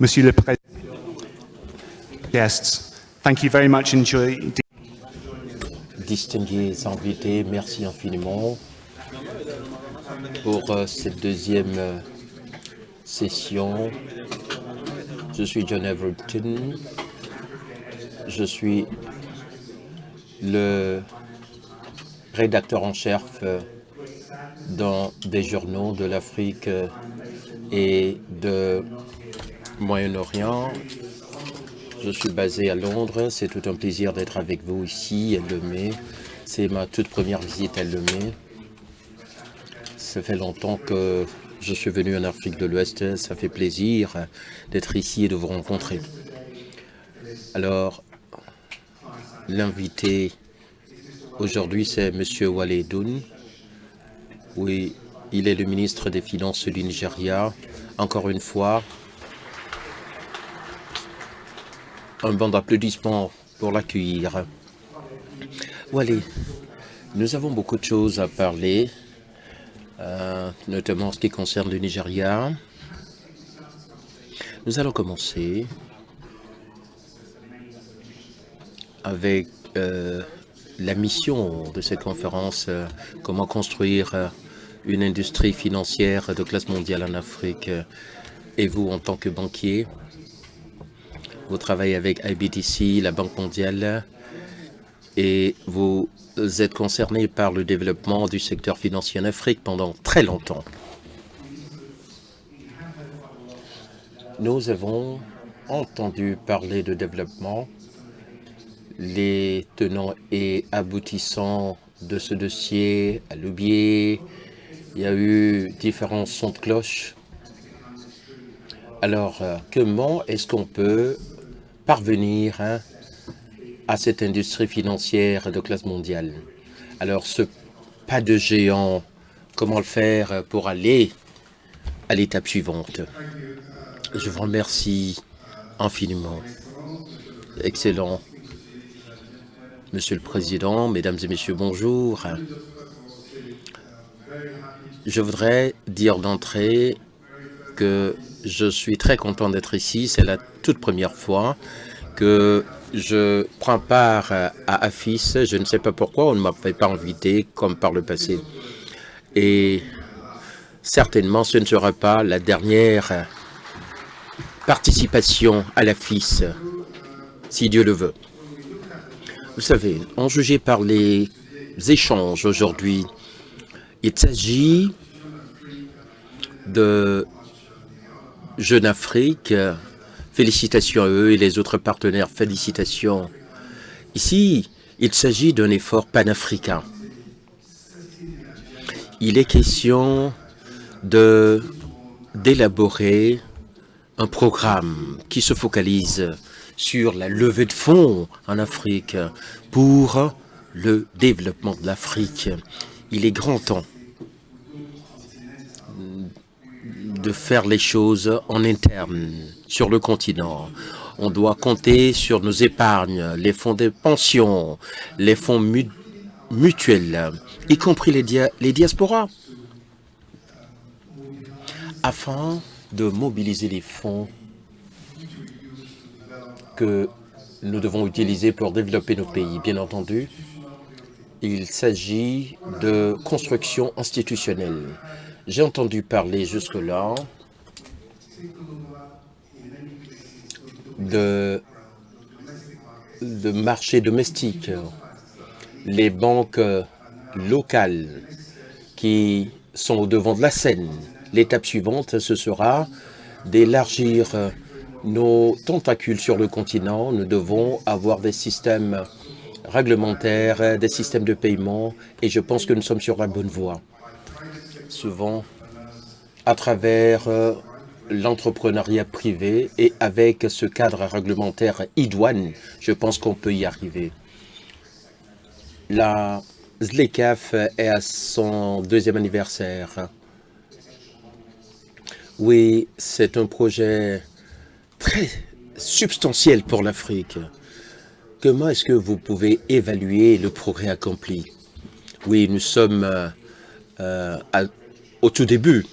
Monsieur le Président, guests, thank you very much. Distingués invités, merci infiniment pour cette deuxième session. Je suis John Everton. Je suis le rédacteur en chef dans des journaux de l'Afrique et de Moyen-Orient. Je suis basé à Londres. C'est tout un plaisir d'être avec vous ici à Lomé. C'est ma toute première visite à Lomé. Ça fait longtemps que je suis venu en Afrique de l'Ouest. Ça fait plaisir d'être ici et de vous rencontrer. Alors, l'invité aujourd'hui, c'est M. Wale Edun. Oui, il est le ministre des Finances du Nigeria. Encore une fois, un banc d'applaudissements pour l'accueillir. Wale, nous avons beaucoup de choses à parler, notamment en ce qui concerne le Nigeria. Nous allons commencer avec la mission de cette conférence, comment construire une industrie financière de classe mondiale en Afrique. Et vous, en tant que banquier, vous travaillez avec IBDC, la Banque mondiale, et vous êtes concerné par le développement du secteur financier en Afrique pendant très longtemps. Nous avons entendu parler de développement. Les tenants et aboutissants de ce dossier à l'oublier. Il y a eu différents sons de cloche. Alors, comment est-ce qu'on peut parvenir à cette industrie financière de classe mondiale? Alors, ce pas de géant, comment le faire pour aller à l'étape suivante? Je vous remercie infiniment. Excellent. Monsieur le Président, Mesdames et Messieurs, bonjour. Je voudrais dire d'entrée que je suis très content d'être ici. C'est la toute première fois que je prends part à AFIS. Je ne sais pas pourquoi on ne m'avait pas invité comme par le passé. Et certainement, ce ne sera pas la dernière participation à l'AFIS, si Dieu le veut. Vous savez, en juger par les échanges aujourd'hui, il s'agit de Jeune Afrique. Félicitations à eux et les autres partenaires, félicitations. Ici, il s'agit d'un effort panafricain. Il est question d'élaborer un programme qui se focalise sur la levée de fonds en Afrique pour le développement de l'Afrique. Il est grand temps de faire les choses en interne sur le continent. On doit compter sur nos épargnes, les fonds de pension, les fonds mutuels, y compris les diasporas, afin de mobiliser les fonds que nous devons utiliser pour développer nos pays. Bien entendu, il s'agit de construction institutionnelle. J'ai entendu parler jusque-là de marché domestique, les banques locales qui sont au devant de la scène. L'étape suivante, ce sera d'élargir nos tentacules sur le continent. Nous devons avoir des systèmes réglementaires, des systèmes de paiement, et je pense que nous sommes sur la bonne voie. Souvent, à travers l'entrepreneuriat privé et avec ce cadre réglementaire idoine, je pense qu'on peut y arriver. La ZLECAf est à son 2e anniversaire. Oui, c'est un projet très substantiel pour l'Afrique. Comment est-ce que vous pouvez évaluer le progrès accompli? Oui, nous sommes au tout début.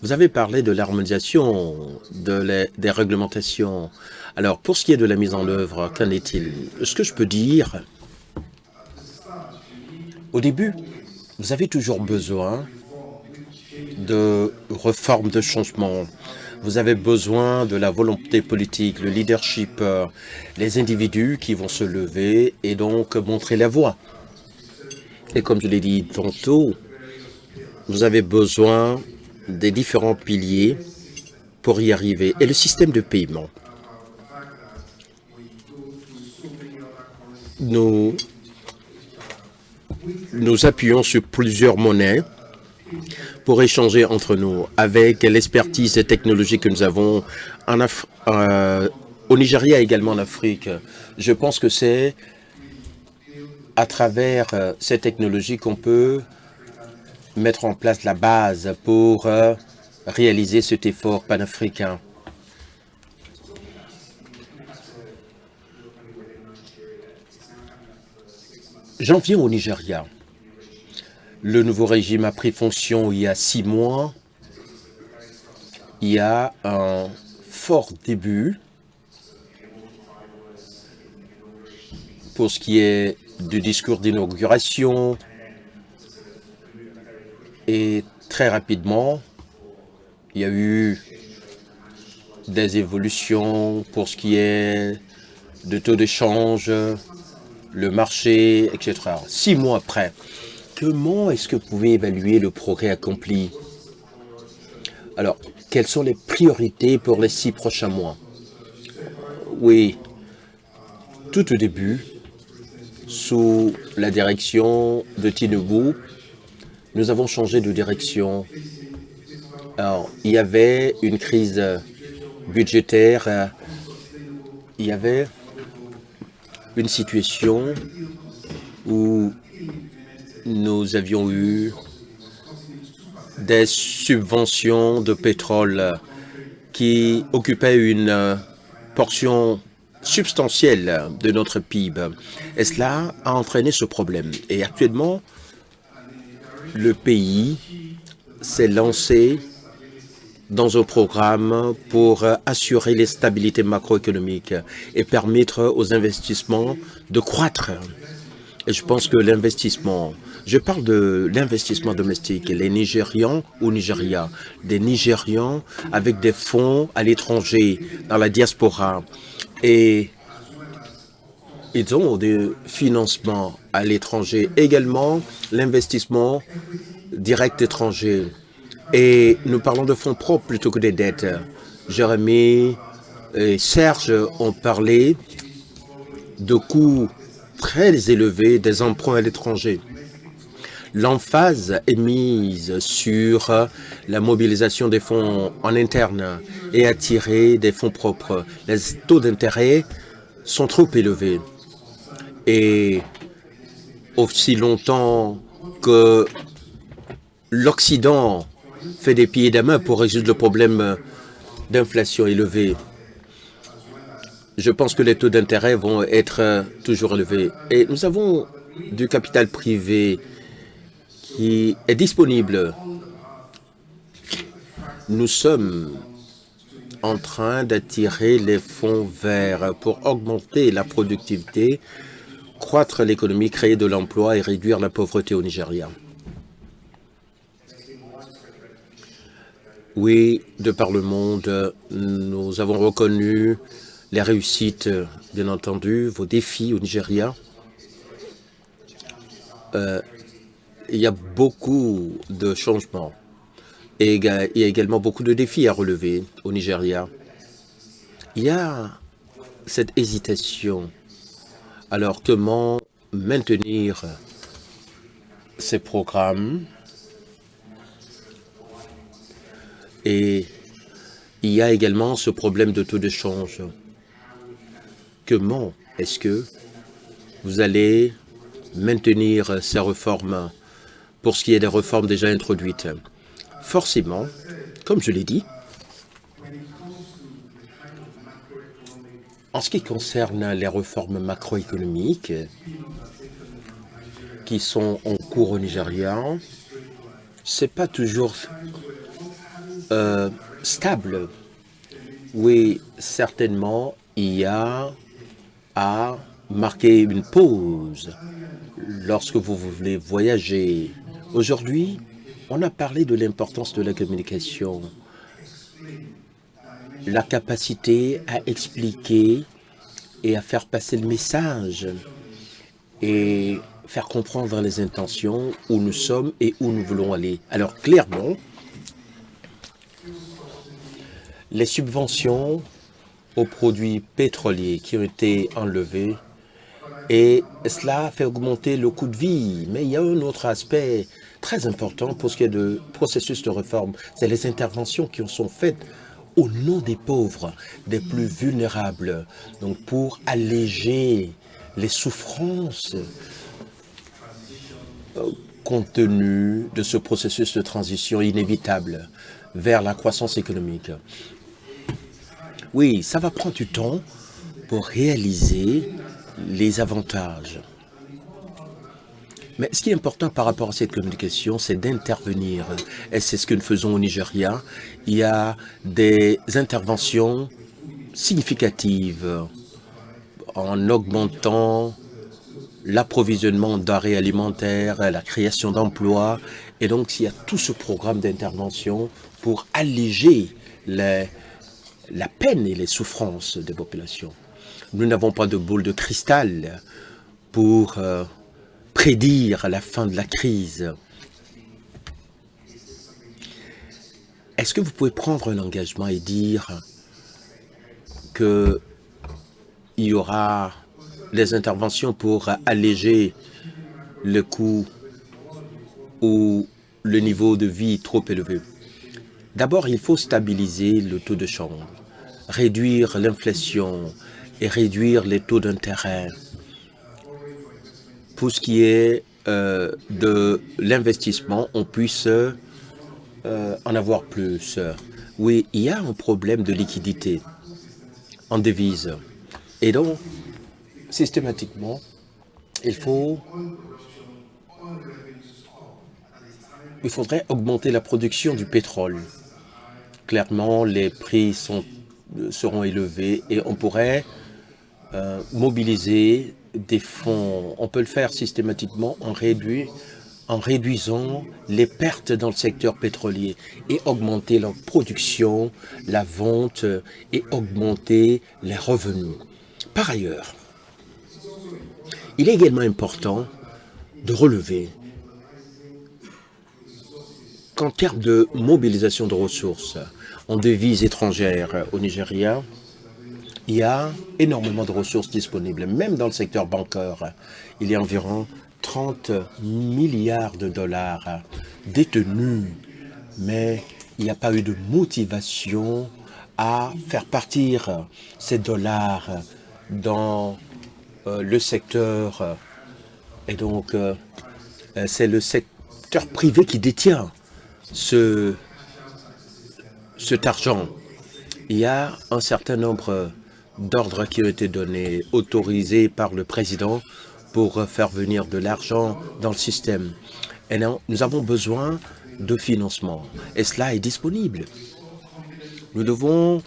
Vous avez parlé de l'harmonisation des réglementations. Alors, pour ce qui est de la mise en œuvre, qu'en est-il? Ce que je peux dire, au début, vous avez toujours besoin de réformes, de changements. Vous avez besoin de la volonté politique, le leadership, les individus qui vont se lever et donc montrer la voie. Et comme je l'ai dit tantôt, vous avez besoin des différents piliers pour y arriver. Et le système de paiement. Nous appuyons sur plusieurs monnaies pour échanger entre nous avec l'expertise technologique que nous avons au Nigeria et également en Afrique. Je pense que c'est à travers ces technologies qu'on peut mettre en place la base pour réaliser cet effort panafricain. J'en viens au Nigeria. Le nouveau régime a pris fonction il y a 6 mois. Il y a un fort début pour ce qui est du discours d'inauguration. Et très rapidement, il y a eu des évolutions pour ce qui est de taux d'échange, le marché, etc. 6 mois après, comment est-ce que vous pouvez évaluer le progrès accompli? Alors, quelles sont les priorités pour les 6 prochains mois? Oui, tout au début, sous la direction de Tinubu, nous avons changé de direction. Alors, il y avait une crise budgétaire, il y avait une situation où nous avions eu des subventions de pétrole qui occupaient une portion substantielle de notre PIB. Et cela a entraîné ce problème. Et actuellement, le pays s'est lancé dans un programme pour assurer les stabilités macroéconomiques et permettre aux investissements de croître. Et je pense que l'investissement, je parle de l'investissement domestique, les Nigérians au Nigeria, des Nigérians avec des fonds à l'étranger, dans la diaspora, et ils ont des financements à l'étranger, également l'investissement direct étranger. Et nous parlons de fonds propres plutôt que des dettes. Jérémy et Serge ont parlé de coûts très élevés des emprunts à l'étranger. L'emphase est mise sur la mobilisation des fonds en interne et attirer des fonds propres. Les taux d'intérêt sont trop élevés. Et aussi longtemps que l'Occident fait des pieds et des mains pour résoudre le problème d'inflation élevée, je pense que les taux d'intérêt vont être toujours élevés. Et nous avons du capital privé qui est disponible. Nous sommes en train d'attirer les fonds verts pour augmenter la productivité, croître l'économie, créer de l'emploi et réduire la pauvreté au Nigeria. Oui, de par le monde, nous avons reconnu les réussites, bien entendu, vos défis au Nigeria. Il y a beaucoup de changements et il y a également beaucoup de défis à relever au Nigeria. Il y a cette hésitation. Alors, comment maintenir ces programmes? Et il y a également ce problème de taux de change. Comment est-ce que vous allez maintenir ces réformes pour ce qui est des réformes déjà introduites? Forcément, comme je l'ai dit, en ce qui concerne les réformes macroéconomiques qui sont en cours au Nigeria, c'est pas toujours stable. Oui, certainement, il y a à marquer une pause lorsque vous voulez voyager. Aujourd'hui, on a parlé de l'importance de la communication, la capacité à expliquer et à faire passer le message et faire comprendre les intentions, où nous sommes et où nous voulons aller. Alors clairement, les subventions aux produits pétroliers qui ont été enlevés, et cela fait augmenter le coût de vie. Mais il y a un autre aspect très important pour ce qui est de processus de réforme, c'est les interventions qui sont faites au nom des pauvres, des plus vulnérables, donc pour alléger les souffrances compte tenu de ce processus de transition inévitable vers la croissance économique. Oui, ça va prendre du temps pour réaliser les avantages. Mais ce qui est important par rapport à cette communication, c'est d'intervenir. Et c'est ce que nous faisons au Nigeria. Il y a des interventions significatives en augmentant l'approvisionnement de denrées alimentaires, la création d'emplois. Et donc, il y a tout ce programme d'intervention pour alléger la peine et les souffrances des populations. Nous n'avons pas de boule de cristal pour prédire la fin de la crise. Est-ce que vous pouvez prendre un engagement et dire qu'il y aura des interventions pour alléger le coût ou le niveau de vie trop élevé? D'abord, il faut stabiliser le taux de change, réduire l'inflation et réduire les taux d'intérêt. Pour ce qui est de l'investissement, on puisse en avoir plus. Oui, il y a un problème de liquidité en devise. Et donc, systématiquement, il faudrait augmenter la production du pétrole. Clairement, les prix seront élevés et on pourrait mobiliser des fonds. On peut le faire systématiquement en réduisant les pertes dans le secteur pétrolier et augmenter leur production, la vente et augmenter les revenus. Par ailleurs, il est également important de relever qu'en termes de mobilisation de ressources en devises étrangères au Nigeria, il y a énormément de ressources disponibles, même dans le secteur bancaire. Il y a environ 30 milliards de dollars détenus, mais il n'y a pas eu de motivation à faire partir ces dollars dans le secteur. Et donc, c'est le secteur privé qui détient cet argent. Il y a un certain nombre d'ordres qui ont été donnés, autorisés par le président pour faire venir de l'argent dans le système. Et nous avons besoin de financement. Et cela est disponible. Nous devons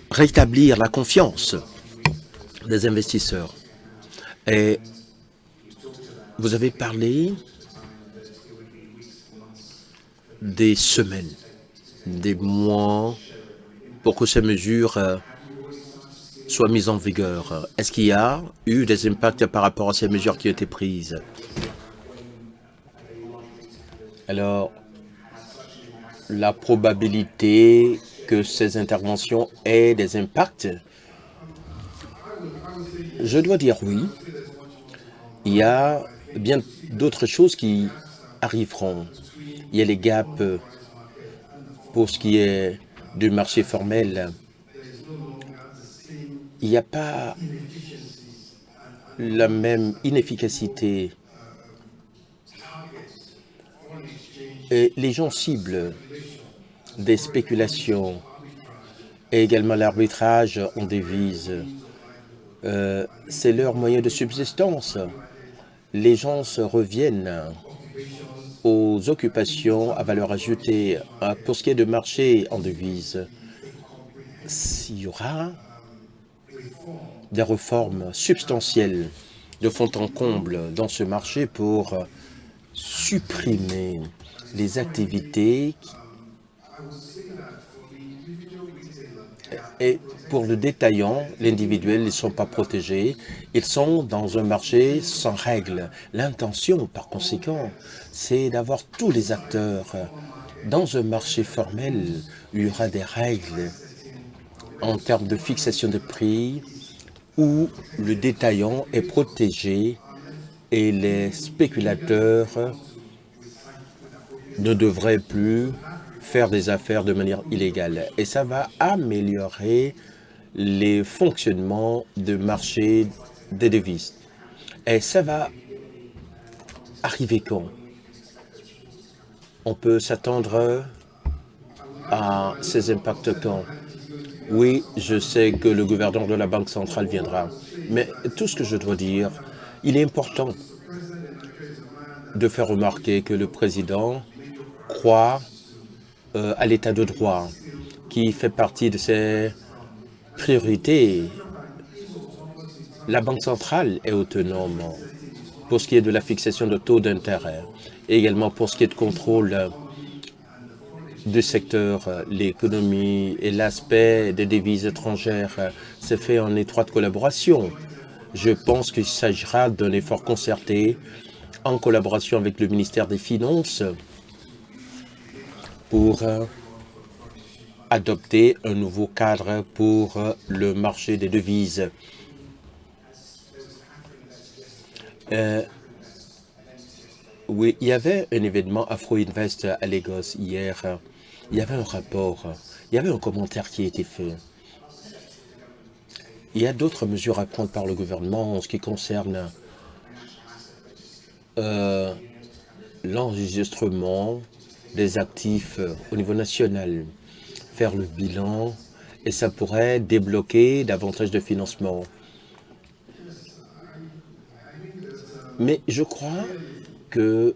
rétablir la confiance des investisseurs. Et vous avez parlé des semaines, des mois pour que ces mesures soient mises en vigueur. Est-ce qu'il y a eu des impacts par rapport à ces mesures qui ont été prises? Alors, la probabilité que ces interventions aient des impacts, je dois dire oui. Il y a bien d'autres choses qui arriveront. Il y a les gaps pour ce qui est du marché formel. Il n'y a pas la même inefficacité. Et les gens ciblent des spéculations et également l'arbitrage en devises. C'est leur moyen de subsistance. Les gens se reviennent aux occupations à valeur ajoutée. Pour ce qui est de marché en devises, il y aura des réformes substantielles de fond en comble dans ce marché pour supprimer les activités et pour le détaillant, l'individuel, ils ne sont pas protégés. Ils sont dans un marché sans règles. L'intention, par conséquent, c'est d'avoir tous les acteurs dans un marché formel. Il y aura des règles en termes de fixation de prix où le détaillant est protégé et les spéculateurs ne devraient plus faire des affaires de manière illégale. Et ça va améliorer les fonctionnements de marché des devises. Et ça va arriver quand? On peut s'attendre à ces impacts quand? Oui, je sais que le gouverneur de la Banque centrale viendra. Mais tout ce que je dois dire, il est important de faire remarquer que le président croit à l'état de droit, qui fait partie de ses priorités. La Banque centrale est autonome pour ce qui est de la fixation de taux d'intérêt, et également pour ce qui est de contrôle du secteur, l'économie et l'aspect des devises étrangères. C'est fait en étroite collaboration. Je pense qu'il s'agira d'un effort concerté en collaboration avec le ministère des Finances pour adopter un nouveau cadre pour le marché des devises. Oui, il y avait un événement Afro-Invest à Lagos hier. Il y avait un rapport, il y avait un commentaire qui a été fait. Il y a d'autres mesures à prendre par le gouvernement en ce qui concerne l'enregistrement des actifs au niveau national, faire le bilan, et ça pourrait débloquer davantage de financement. Mais je crois que,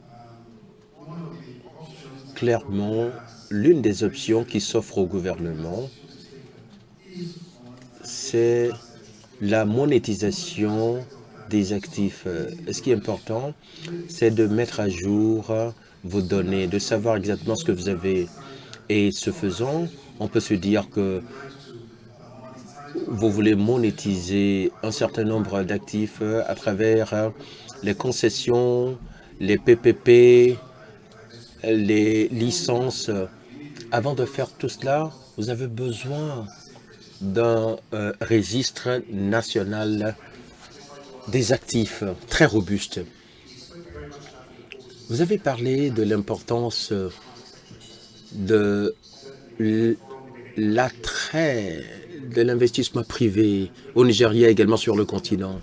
clairement, l'une des options qui s'offre au gouvernement, c'est la monétisation des actifs. Ce qui est important, c'est de mettre à jour vos données, de savoir exactement ce que vous avez. Et ce faisant, on peut se dire que vous voulez monétiser un certain nombre d'actifs à travers les concessions, les PPP, les licences. Avant de faire tout cela, vous avez besoin d'un registre national des actifs très robuste. Vous avez parlé de l'importance de l'attrait de l'investissement privé au Nigeria, également sur le continent.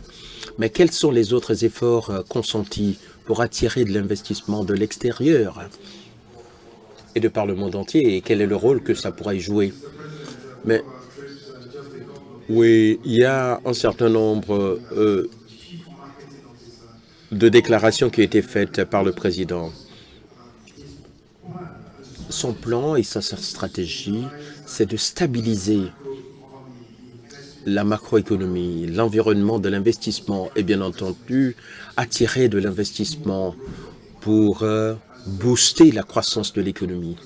Mais quels sont les autres efforts consentis pour attirer de l'investissement de l'extérieur et de par le monde entier, et quel est le rôle que ça pourrait jouer? Mais oui, il y a un certain nombre de déclarations qui ont été faites par le président. Son plan et sa stratégie, c'est de stabiliser la macroéconomie, l'environnement de l'investissement et bien entendu attirer de l'investissement pour booster la croissance de l'économie.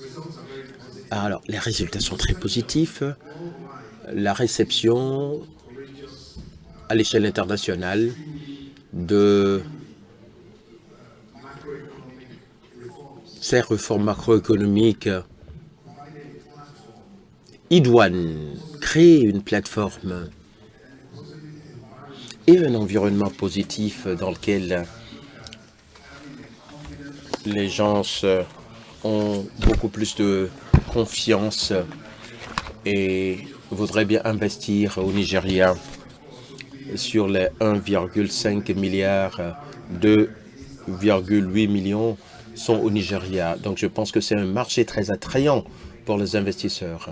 Alors, les résultats sont très positifs. La réception à l'échelle internationale de ces réformes macroéconomiques idoines, créer une plateforme et un environnement positif dans lequel les gens ont beaucoup plus de confiance et voudraient bien investir au Nigeria. Sur les 1,5 milliard, 2,8 millions sont au Nigeria. Donc je pense que c'est un marché très attrayant pour les investisseurs.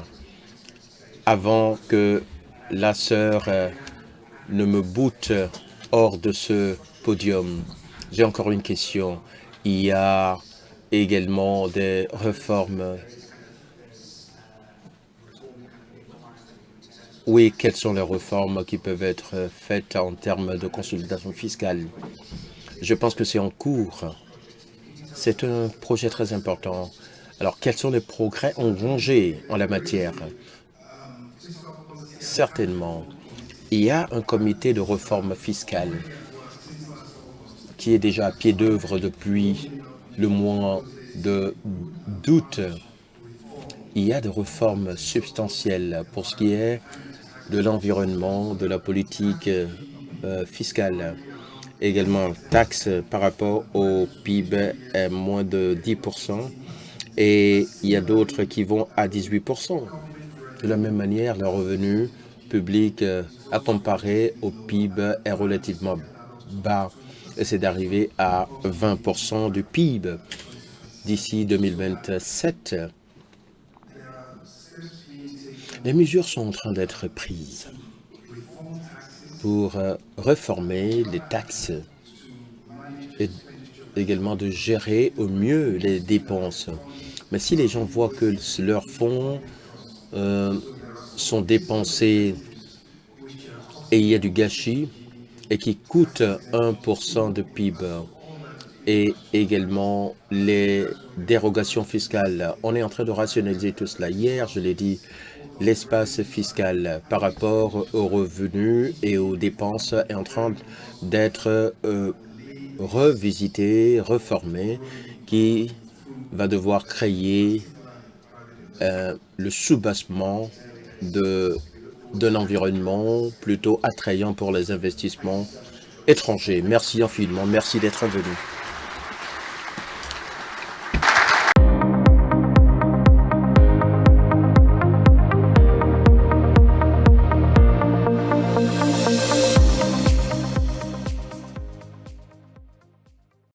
Avant que la sœur ne me boute hors de ce podium, j'ai encore une question. Il y a également des réformes. Oui, quelles sont les réformes qui peuvent être faites en termes de consolidation fiscale? Je pense que c'est en cours. C'est un projet très important. Alors, quels sont les progrès engrangés en la matière? Certainement, il y a un comité de réforme fiscale qui est déjà à pied d'œuvre depuis le mois d'août. Il y a des réformes substantielles pour ce qui est de l'environnement, de la politique fiscale. Également, taxe par rapport au PIB est moins de 10%. Et il y a d'autres qui vont à 18%. De la même manière, le revenu public à comparer au PIB est relativement bas. Et c'est d'arriver à 20% du PIB d'ici 2027. Les mesures sont en train d'être prises pour réformer les taxes et également de gérer au mieux les dépenses. Mais si les gens voient que leurs fonds sont dépensés et il y a du gâchis et qui coûte 1% de PIB et également les dérogations fiscales, on est en train de rationaliser tout cela. Hier, je l'ai dit, l'espace fiscal par rapport aux revenus et aux dépenses est en train d'être revisité, reformé, qui va devoir créer le soubassement d'un environnement plutôt attrayant pour les investissements étrangers. Merci infiniment, merci d'être venu.